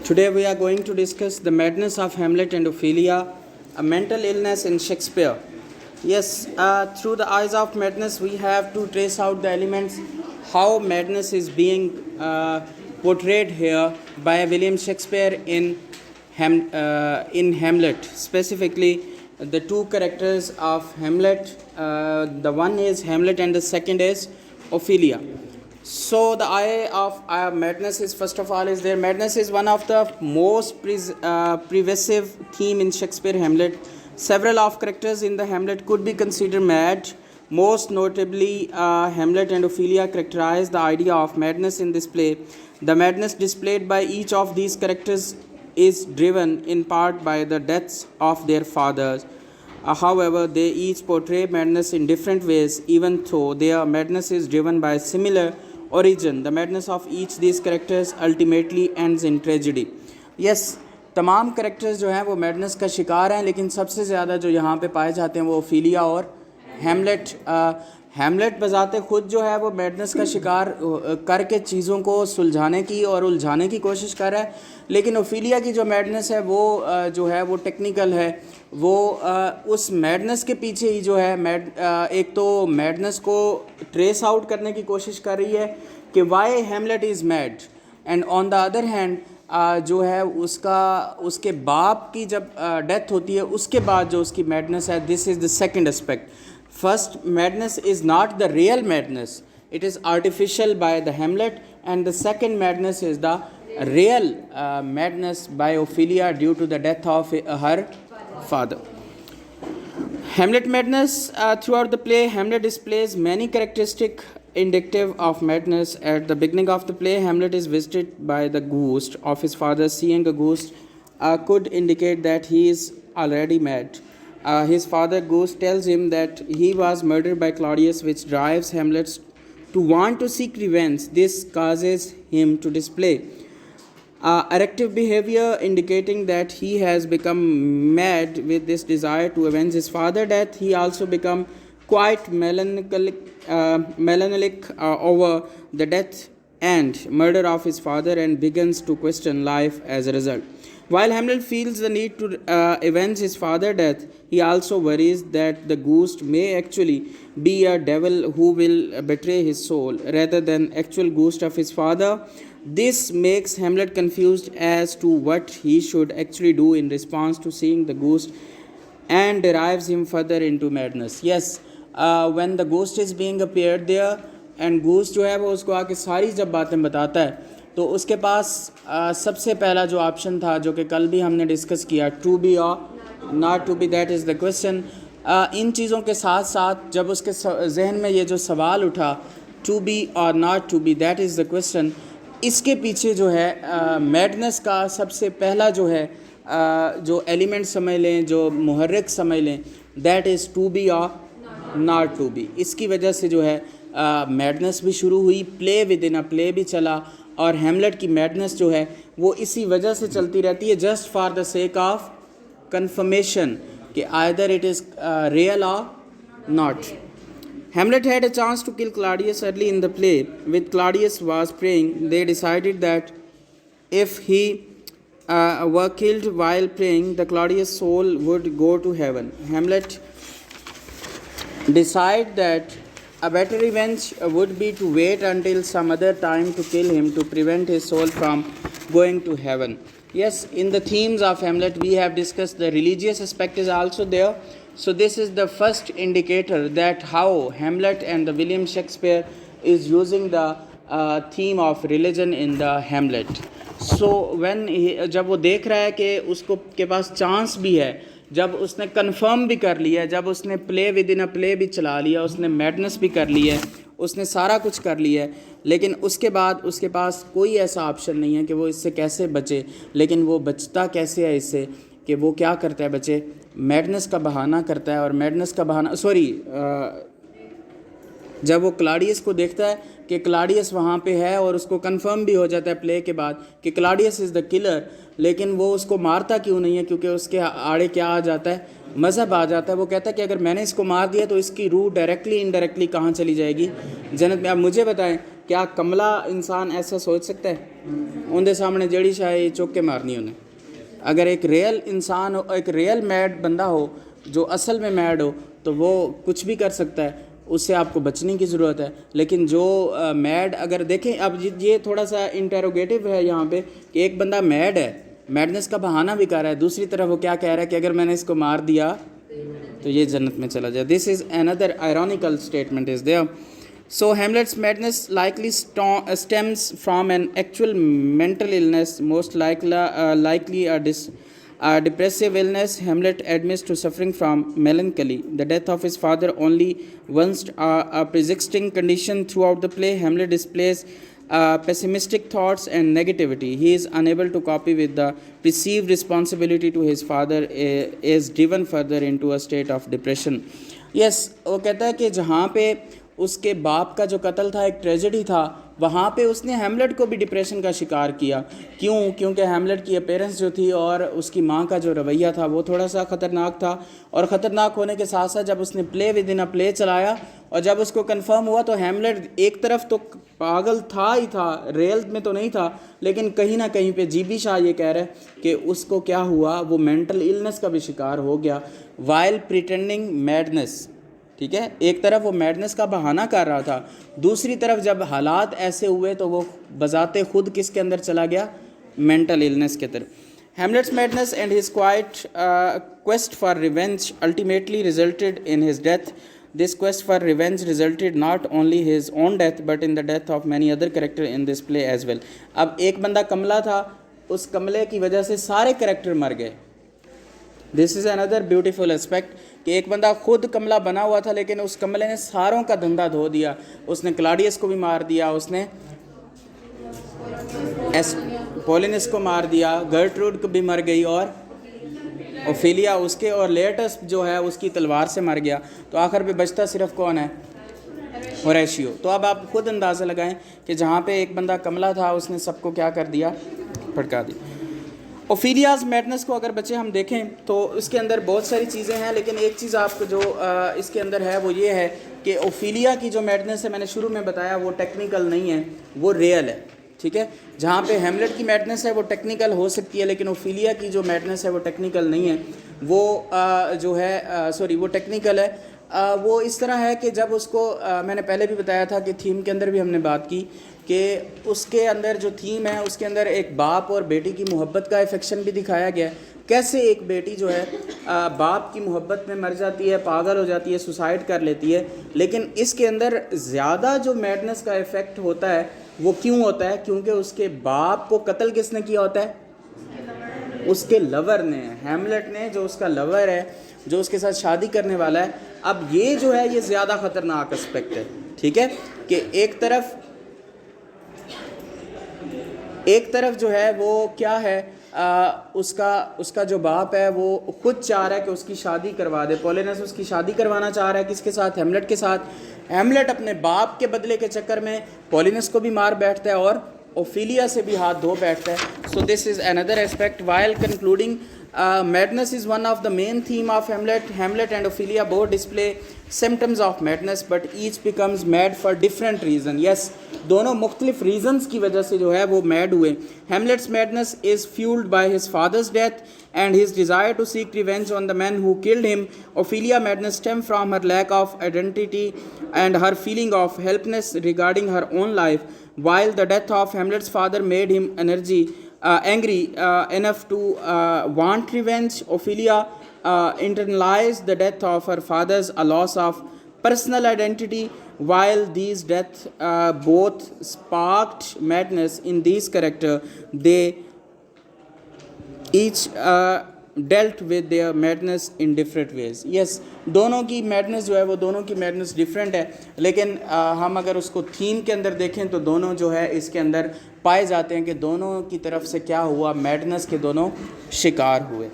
Today we are going to discuss the madness of Hamlet and Ophelia, a mental illness in Shakespeare. Yes, through the eyes of madness, we have to trace out the elements how madness is being portrayed here by William Shakespeare in Hamlet. Specifically, the two characters of Hamlet. The one is Hamlet and the second is Ophelia. So the eye of madness is, first of all, is there. Madness is one of the most pervasive theme in Shakespeare Hamlet. Several of characters in the Hamlet could be considered mad. Most notably, Hamlet and Ophelia characterize the idea of madness in this play. The madness displayed by each of these characters is driven in part by the deaths of their fathers. However, they each portray madness in different ways, even though their madness is driven by similar origin. The madness of each these characters ultimately ends in tragedy. Yes, तमाम characters जो हैं वो madness का शिकार हैं, लेकिन सबसे ज़्यादा जो यहाँ पे पाए जाते हैं वो ओफीलिया और हैमलेट। हैमलेट बजाते खुद जो है वो मैडनेस का शिकार करके चीज़ों को सुलझाने की और उलझाने की कोशिश कर रहा है, लेकिन ओफीलिया की जो मैडनेस है वो जो है वो टेक्निकल है। वो उस मैडनेस के पीछे ही जो है एक तो मैडनेस को ट्रेस आउट करने की कोशिश कर रही है कि why Hamlet is mad, and on the other hand जो है उसके बाप की जब डेथ होती है उसके बाद जो उसकी मैडनेस है, this is the second aspect. First madness is not the real madness, it is artificial by the Hamlet, and the second madness is the real madness by Ophelia due to the death of her father. Hamlet madness. Throughout the play, Hamlet displays many characteristics indicative of madness. At the beginning of the play, Hamlet is visited by the ghost of his father. Seeing a ghost could indicate that he is already mad. His father ghost tells him that he was murdered by Claudius, which drives Hamlet to want to seek revenge. This causes him to display erective behavior, indicating that he has become mad with this desire to avenge his father's death. He also becomes quite melancholic over the death and murder of his father and begins to question life as a result. While Hamlet feels the need to avenge his father's death, he also worries that the ghost may actually be a devil who will betray his soul rather than actual ghost of his father. This makes Hamlet confused as to what he should actually do in response to seeing the ghost and drives him further into madness. Yes, when the ghost is being appeared there and ghost जो है वो उसको आके सारी जब बातें बताता है, तो उसके पास सबसे पहला जो ऑप्शन था जो कि कल भी हमने डिस्कस किया, टू बी और not to be, that is the question. इन चीज़ों के साथ साथ जब उसके जहन में ये जो सवाल उठा, टू बी और not to be, that is the question, इसके पीछे जो है मैडनेस का सबसे पहला जो है जो एलिमेंट समझ लें, जो मुहर्रिक समझ लें, दैट इज़ टू बी और नॉट टू बी. इसकी वजह से जो है मैडनेस भी शुरू हुई, play with in a play भी चला, और हैमलेट की मैडनेस जो है वो इसी वजह से चलती रहती है, just for the sake of confirmation कि आइदर इट इज़ रियल और not. Hamlet had a chance to kill Claudius early in the play. With Claudius was praying, they decided that if he were killed while praying, the Claudius soul would go to heaven. Hamlet decided that a better revenge would be to wait until some other time to kill him to prevent his soul from going to heaven. Yes, in the themes of Hamlet, we have discussed the religious aspect is also there. So this is the first indicator that how Hamlet and the William Shakespeare is using the theme of religion in the Hamlet. So when जब वो देख रहा है कि उसको के पास chance भी है, जब उसने कंफर्म भी कर लिया, जब उसने play with in a play भी चला लिया, उसने मैडनेस भी कर ली है, उसने सारा कुछ कर लिया है, लेकिन उसके बाद उसके पास कोई ऐसा ऑप्शन नहीं है कि वो इससे कैसे बचे. लेकिन वो बचता कैसे है इससे, कि वो क्या करता है बचे, मैडनेस का बहाना करता है. और मैडनेस का बहाना जब वो क्लाडियस को देखता है कि क्लाडियस वहाँ पे है और उसको कंफर्म भी हो जाता है प्ले के बाद कि क्लाडियस इज़ द किलर, लेकिन वो उसको मारता क्यों नहीं है, क्योंकि उसके आड़े क्या आ जाता है, मज़हब आ जाता है. वो कहता है कि अगर मैंने इसको मार दिया तो इसकी रूह डायरेक्टली इनडायरेक्टली कहाँ चली जाएगी, जन्नत में. अब मुझे बताएं क्या कमला इंसान ऐसा सोच सकता है? उनके सामने जड़ी शाही चुक के मारनी उन्हें। अगर एक रियल इंसान हो, एक रियल मैड बंदा हो जो असल में मैड हो, तो वो कुछ भी कर सकता है, उससे आपको बचने की ज़रूरत है। लेकिन जो मैड, अगर देखें अब ये थोड़ा सा इंटेरोगेटिव है यहाँ पे कि एक बंदा मैड है, मैडनेस का बहाना भी कर रहा है, दूसरी तरफ वो क्या कह रहा है कि अगर मैंने इसको मार दिया तो ये जन्नत में चला जाए। This is another ironical statement is there. So Hamlet's madness likely stems from an actual mental illness, most likely a depressive illness. Hamlet admits to suffering from melancholy. The death of his father only once a pre-existing condition throughout the play. Hamlet displays pessimistic thoughts and negativity. He is unable to cope with the perceived responsibility to his father, is driven further into a state of depression. Yes, वो कहता है कि जहाँ पे उसके बाप का जो कत्ल था एक ट्रेजेडी था, वहाँ पे उसने हैमलेट को भी डिप्रेशन का शिकार किया। क्यों? क्योंकि हैमलेट की अपीयरेंस जो थी और उसकी माँ का जो रवैया था वो थोड़ा सा ख़तरनाक था, और ख़तरनाक होने के साथ साथ जब उसने play with in a play चलाया और जब उसको कंफर्म हुआ तो हैमलेट एक तरफ तो पागल था ही था, रियल में तो नहीं था, लेकिन कहीं ना कहीं पे जीबी शाह ये कह रहे हैं कि उसको क्या हुआ, वो मेंटल इलनेस का भी शिकार हो गया वाइल प्रिटेंडिंग मैडनेस। ठीक है, एक तरफ वो मैडनेस का बहाना कर रहा था, दूसरी तरफ जब हालात ऐसे हुए तो वो बजाते खुद किसके अंदर चला गया, मेंटल इलनेस के तरफ। Hamlet's madness and his quiet quest for revenge ultimately resulted in his death. This quest for revenge resulted not only his own death but in the death of many other characters in this play as well. अब एक बंदा कमला था, उस कमले की वजह से सारे कैरेक्टर मर गए। This is another beautiful aspect कि एक बंदा खुद कमला बना हुआ था लेकिन उस कमले ने सारों का धंधा धो दिया। उसने क्लाडियस को भी मार दिया, उसने पोलिनस को मार दिया, गर्ट्रूड को भी मर गई, और ओफिलिया उसके, और लेटस जो है उसकी तलवार से मर गया। तो आखिर पे बचता सिर्फ कौन है, होरेशियो। तो अब आप खुद अंदाज़ा लगाएं कि जहाँ पे एक बंदा कमला था उसने सबको क्या कर दिया, भड़का दिया। ओफिलियाज़ मैडनेस को अगर बच्चे हम देखें तो इसके अंदर बहुत सारी चीज़ें हैं, लेकिन एक चीज़ आपको जो इसके अंदर है वो ये है कि ओफिलिया की जो मैडनेस है, मैंने शुरू में बताया, वो टेक्निकल नहीं है, वो रियल है। ठीक है, जहाँ पे हैमलेट की मैडनेस है वो टेक्निकल हो सकती है, लेकिन ओफिलिया की जो मैडनेस है वो टेक्निकल नहीं है, वो जो है वो टेक्निकल है। वो इस तरह है कि जब उसको मैंने पहले भी बताया था कि थीम के अंदर भी हमने बात की कि उसके अंदर जो थीम है उसके अंदर एक बाप और बेटी की मोहब्बत का अफेक्शन भी दिखाया गया है। कैसे एक बेटी जो है बाप की मोहब्बत में मर जाती है, पागल हो जाती है, सुसाइड कर लेती है, लेकिन इसके अंदर ज़्यादा जो मैडनेस का इफ़ेक्ट होता है वो क्यों होता है, क्योंकि उसके बाप को कत्ल किसने किया होता है, उसके लवर ने, हैमलेट ने, जो उसका लवर है, जो उसके साथ शादी करने वाला है। अब ये जो है ये ज़्यादा ख़तरनाक एस्पेक्ट है। ठीक है, कि एक तरफ जो है वो क्या है, उसका जो बाप है वो खुद चाह रहा है कि उसकी शादी करवा दे। पोलिनस उसकी शादी करवाना चाह रहा है, किसके साथ, हैमलेट के साथ। हैमलेट अपने बाप के बदले के चक्कर में पोलिनस को भी मार बैठता है और ओफिलिया से भी हाथ धो बैठता है। So this is another aspect. While concluding, madness is one of the main theme of Hamlet. Hamlet and Ophelia both display symptoms of madness, but each becomes mad for different reason. Yes, दोनों मुख्तलिफ reasons की वजह से जो है वो mad हुए। Hamlet's madness is fueled by his father's death and his desire to seek revenge on the man who killed him. Ophelia madness stems from her lack of identity and her feeling of helplessness regarding her own life, while the death of Hamlet's father made him angry enough to want revenge. Ophelia internalized the death of her father's a loss of personal identity. While these deaths both sparked madness in these characters, they each dealt with their madness in different ways. Yes, दोनों की madness जो है वो दोनों की madness different है, लेकिन हम अगर उसको थीम के अंदर देखें तो दोनों जो है इसके अंदर पाए जाते हैं कि दोनों की तरफ से क्या हुआ, madness के दोनों शिकार हुए।